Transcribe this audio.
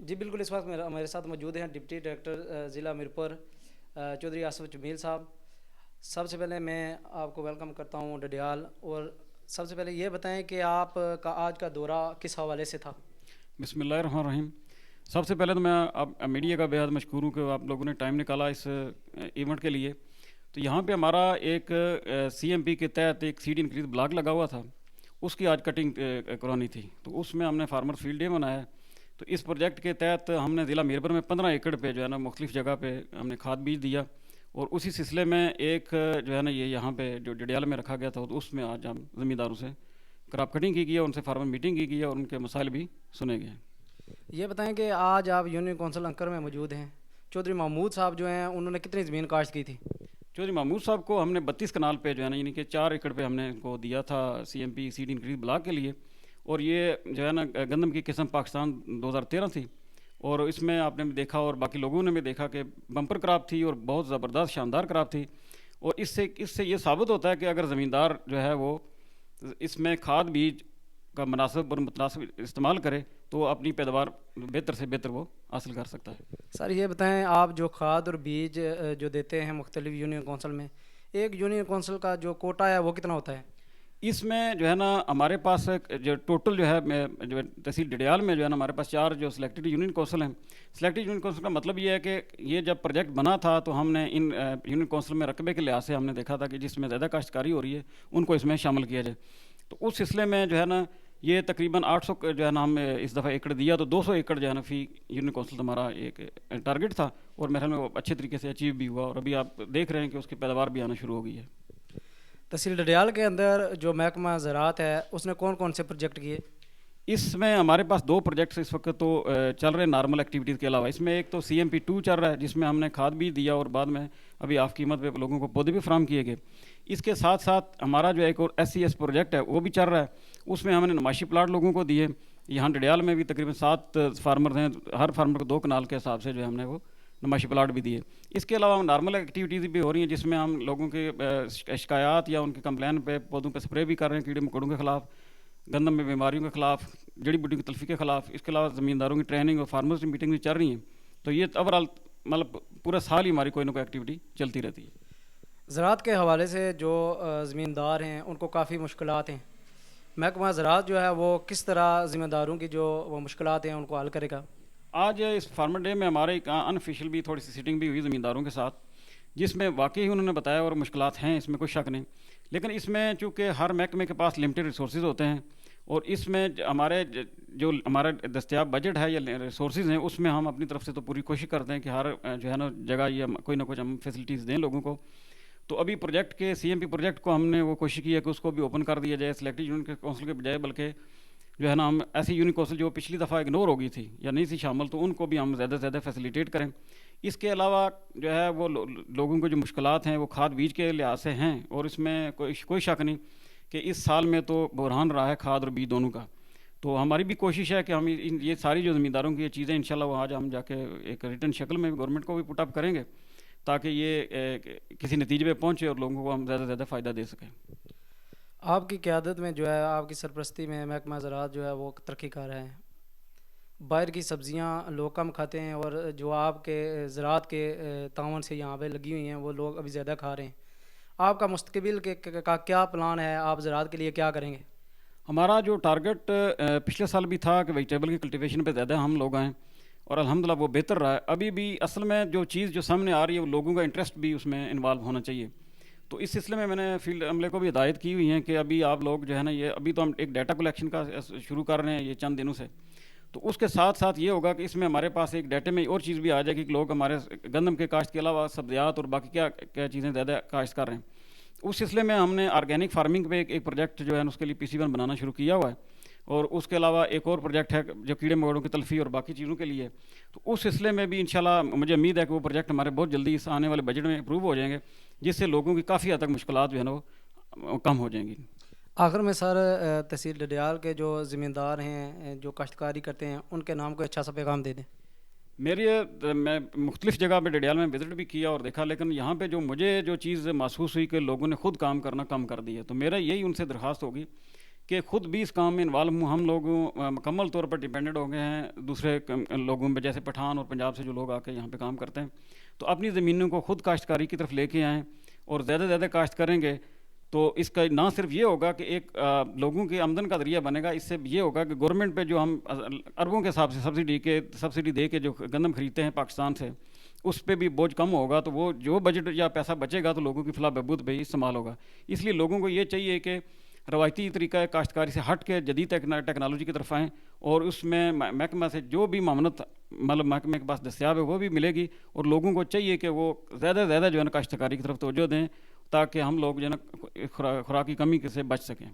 جی بالکل، اس وقت میرے ساتھ موجود ہیں ڈپٹی ڈائریکٹر ضلع میرپور چودھری آصف جمیل صاحب۔ سب سے پہلے میں آپ کو ویلکم کرتا ہوں ڈڈیال، اور سب سے پہلے یہ بتائیں کہ آپ کا آج کا دورہ کس حوالے سے تھا؟ بسم اللہ الرحمن الرحیم۔ سب سے پہلے تو میں آپ میڈیا کا بے حد مشکور ہوں کہ آپ لوگوں نے ٹائم نکالا اس ایونٹ کے لیے۔ تو یہاں پہ ہمارا ایک سی ایم پی کے تحت ایک سیڈ انکریز بلاک لگا ہوا تھا، اس کی آج کٹنگ کرانی تھی، تو اس میں ہم نے فارمر فیلڈ ڈے منایا۔ تو اس پروجیکٹ کے تحت ہم نے ضلع میرپور میں 15 ایکڑ پہ جو ہے نا مختلف جگہ پہ ہم نے کھاد بیج دیا، اور اسی سلسلے میں ایک جو ہے نا یہ یہاں پہ جو ڈڈیال میں رکھا گیا تھا، تو اس میں آج ہم زمینداروں سے کراپ کٹنگ کی گئی ہے، ان سے فارمر میٹنگ کی گئی ہے، اور ان کے مسائل بھی سنے گئے ہیں۔ یہ بتائیں کہ آج آپ یونین کونسل انکر میں موجود ہیں، چودھری محمود صاحب جو ہیں انہوں نے کتنی زمین کاشت کی تھی؟ چودھری محمود صاحب کو ہم نے 32 کنال پہ جو ہے نا یعنی کہ 4 ایکڑ پہ ہم نے ان کو دیا تھا C M P seed increase block کے لیے، اور یہ جو ہے نا گندم کی قسم پاکستان 2013 تھی، اور اس میں آپ نے بھی دیکھا اور باقی لوگوں نے بھی دیکھا کہ بمپر کراپ تھی اور بہت زبردست شاندار کراپ تھی۔ اور اس سے یہ ثابت ہوتا ہے کہ اگر زمیندار جو ہے وہ اس میں کھاد بیج کا مناسب اور متناسب استعمال کرے تو وہ اپنی پیداوار بہتر سے بہتر وہ حاصل کر سکتا ہے۔ سر یہ بتائیں، آپ جو کھاد اور بیج جو دیتے ہیں مختلف یونین کونسل میں، ایک یونین کونسل کا جو کوٹا ہے وہ کتنا ہوتا ہے؟ اس میں جو ہے نا ہمارے پاس جو ٹوٹل جو ہے جو تحصیل ڈڈیال میں جو ہے نا ہمارے پاس 4 جو سلیکٹڈ یونین کونسل ہیں۔ سلیکٹڈ یونین کونسل کا مطلب یہ ہے کہ یہ جب پروجیکٹ بنا تھا تو ہم نے ان یونین کونسل میں رقبے کے لحاظ سے ہم نے دیکھا تھا کہ جس میں زیادہ کاشتکاری ہو رہی ہے ان کو اس میں شامل کیا جائے۔ تو اس سلسلے میں جو ہے نا یہ تقریباً 800 جو ہے نا ہم اس دفعہ ایکڑ دیا، تو 200 ایکڑ جو ہے نا فی یونین کونسل ہمارا ایک ٹارگیٹ تھا، اور میرے خیال میں وہ اچھے طریقے سے اچیو بھی ہوا، اور ابھی آپ دیکھ رہے ہیں کہ اس کی پیداوار بھی آنا شروع ہو گئی ہے۔ تحصیل ڈڈیال کے اندر جو محکمہ زراعت ہے اس نے کون کون سے پروجیکٹ کیے؟ اس میں ہمارے پاس 2 پروجیکٹس اس وقت تو چل رہے ہیں نارمل ایکٹیویٹیز کے علاوہ۔ اس میں ایک تو سی ایم پی 2 چل رہا ہے جس میں ہم نے کھاد بھی دیا، اور بعد میں ابھی آف قیمت پہ لوگوں کو پودے بھی فراہم کیے گئے۔ اس کے ساتھ ساتھ ہمارا جو ایک اور ایس سی ایس پروجیکٹ ہے وہ بھی چل رہا ہے، اس میں ہم نے نمائشی پلاٹ لوگوں کو دیے۔ یہاں ڈڈیال میں بھی تقریباً 7 فارمر ہیں، ہر فارمر کو 2 کنال کے حساب سے جو ہم نے وہ نمائشی پلاٹ بھی دیے۔ اس کے علاوہ نارمل ایکٹیویٹیز بھی ہو رہی ہیں جس میں ہم لوگوں کے شکایات یا ان کے کمپلین پہ پودوں پہ سپرے بھی کر رہے ہیں، کیڑے مکوڑوں کے خلاف، گندم میں بیماریوں کے خلاف، جڑی بوٹی کی تلفی کے خلاف۔ اس کے علاوہ زمینداروں کی ٹریننگ اور فارمرز کی میٹنگ بھی چل رہی ہیں۔ تو یہ اوورآل مطلب پورا سال ہی ہماری کوئی نہ کوئی ایکٹیویٹی چلتی رہتی ہے۔ زراعت کے حوالے سے جو زمیندار ہیں ان کو کافی مشکلات ہیں، محکمہ زراعت جو ہے وہ کس طرح ذمہ داروں کی جو وہ مشکلات ہیں ان کو حل کرے گا؟ آج اس فارمر ڈے میں ہمارے ایک انفیشیل بھی تھوڑی سی سیٹنگ بھی ہوئی زمینداروں کے ساتھ، جس میں واقعی انہوں نے بتایا اور مشکلات ہیں، اس میں کوئی شک نہیں، لیکن اس میں چونکہ ہر محکمے کے پاس لمیٹڈ ریسورسز ہوتے ہیں، اور اس میں ہمارے جو ہمارا دستیاب بجٹ ہے یا ریسورسز ہیں اس میں ہم اپنی طرف سے تو پوری کوشش کرتے ہیں کہ ہر جو ہے نا جگہ یہ کوئی نہ کوئی ہم فیسلٹیز دیں لوگوں کو۔ تو ابھی پروجیکٹ کے سی ایم پی پروجیکٹ کو ہم نے وہ کوشش کی ہے کہ اس کو بھی اوپن کر دیا جائے سلیکٹڈ یونین کونسل کے بجائے، بلکہ جو ہے نا ہم ایسی یونین کونسل جو پچھلی دفعہ اگنور ہو گئی تھی یا نہیں تھی شامل، تو ان کو بھی ہم زیادہ سے زیادہ فیسیلیٹیٹ کریں۔ اس کے علاوہ جو ہے وہ لوگوں کو جو مشکلات ہیں وہ کھاد بیج کے لحاظ سے ہیں، اور اس میں کوئی شک نہیں کہ اس سال میں تو بحران رہا ہے کھاد اور بیج دونوں کا۔ تو ہماری بھی کوشش ہے کہ ہم یہ ساری جو زمینداروں کی یہ چیزیں انشاءاللہ وہ آج ہم جا کے ایک ریٹن شکل میں گورنمنٹ کو بھی پٹ اپ کریں گے، تاکہ یہ کسی نتیجے پہ پہنچے اور لوگوں کو ہم زیادہ سے زیادہ فائدہ دے سکیں۔ آپ کی قیادت میں جو ہے، آپ کی سرپرستی میں محکمہ زراعت جو ہے وہ ترقی کر رہے ہیں، باہر کی سبزیاں لوگ کم کھاتے ہیں، اور جو آپ کے زراعت کے تعاون سے یہاں پہ لگی ہوئی ہیں وہ لوگ ابھی زیادہ کھا رہے ہیں۔ آپ کا مستقبل کا کیا پلان ہے؟ آپ زراعت کے لیے کیا کریں گے؟ ہمارا جو ٹارگٹ پچھلے سال بھی تھا کہ ویجیٹیبل کی کلٹیویشن پہ زیادہ ہم لوگ آئیں، اور الحمدللہ وہ بہتر رہا ہے۔ ابھی بھی اصل میں جو چیز جو سامنے آ رہی ہے وہ لوگوں کا انٹرسٹ بھی اس میں انوالو ہونا چاہیے۔ تو اس سلسلے میں نے فیلڈ عملے کو بھی ہدایت کی ہوئی ہیں کہ ابھی آپ لوگ جو ہے نا یہ ابھی تو ہم ایک ڈیٹا کلیکشن کا شروع کر رہے ہیں یہ چند دنوں سے، تو اس کے ساتھ ساتھ یہ ہوگا کہ اس میں ہمارے پاس ایک ڈیٹے میں اور چیز بھی آ جائے گی کہ لوگ ہمارے گندم کے کاشت کے علاوہ سبزیات اور باقی کیا کیا چیزیں زیادہ کاشت کر رہے ہیں۔ اس سلسلے میں ہم نے آرگینک فارمنگ پہ ایک پروجیکٹ جو ہے اس کے لیے PC1 بنانا شروع کیا ہوا ہے، اور اس کے علاوہ ایک اور پروجیکٹ ہے جو کیڑے مکوڑوں کی تلفی اور باقی چیزوں کے لیے۔ تو اس سلسلے میں بھی انشاءاللہ مجھے امید ہے کہ وہ پروجیکٹ ہمارے بہت جلدی اس آنے والے بجٹ میں اپروو ہو جائیں گے، جس سے لوگوں کی کافی حد تک مشکلات جو ہے نا وہ کم ہو جائیں گی۔ آخر میں سر، تحصیل ڈڈیال کے جو زمیندار ہیں جو کاشتکاری کرتے ہیں ان کے نام کو اچھا سا پیغام دے دیں۔ میں مختلف جگہ پہ ڈڈیال میں وزٹ بھی کیا اور دیکھا، لیکن یہاں پہ مجھے جو چیز محسوس ہوئی کہ لوگوں نے خود کام کرنا کم کر دی ہے، تو میرا یہی ان سے درخواست ہوگی کہ خود بھی اس کام میں انوالو ہوں. ہم لوگ مکمل طور پر ڈپینڈنٹ ہو گئے ہیں دوسرے لوگوں پہ، جیسے پٹھان اور پنجاب سے جو لوگ آ کے یہاں پہ کام کرتے ہیں. تو اپنی زمینوں کو خود کاشتکاری کی طرف لے کے آئیں اور زیادہ سے زیادہ کاشت کریں گے تو اس کا نہ صرف یہ ہوگا کہ ایک لوگوں کی آمدن کا ذریعہ بنے گا، اس سے یہ ہوگا کہ گورنمنٹ پہ جو ہم اربوں کے حساب سے سبسڈی دے کے جو گندم خریدتے ہیں پاکستان سے، اس پہ بھی بوجھ کم ہوگا. تو وہ جو بجٹ یا پیسہ بچے گا تو لوگوں کی فلاح بہبود پہ ہی استعمال ہوگا. اس لیے لوگوں کو یہ چاہیے کہ روایتی طریقہ کاشتکاری سے ہٹ کے جدید ٹیکنالوجی کی طرف آئیں، اور اس میں محکمہ سے جو بھی معاونت مطلب محکمے کے پاس دستیاب ہے وہ بھی ملے گی. اور لوگوں کو چاہیے کہ وہ زیادہ سے زیادہ جو ہے نا کاشتکاری کی طرف توجہ دیں تاکہ ہم لوگ جو ہے نا خوراک کی کمی سے بچ سکیں.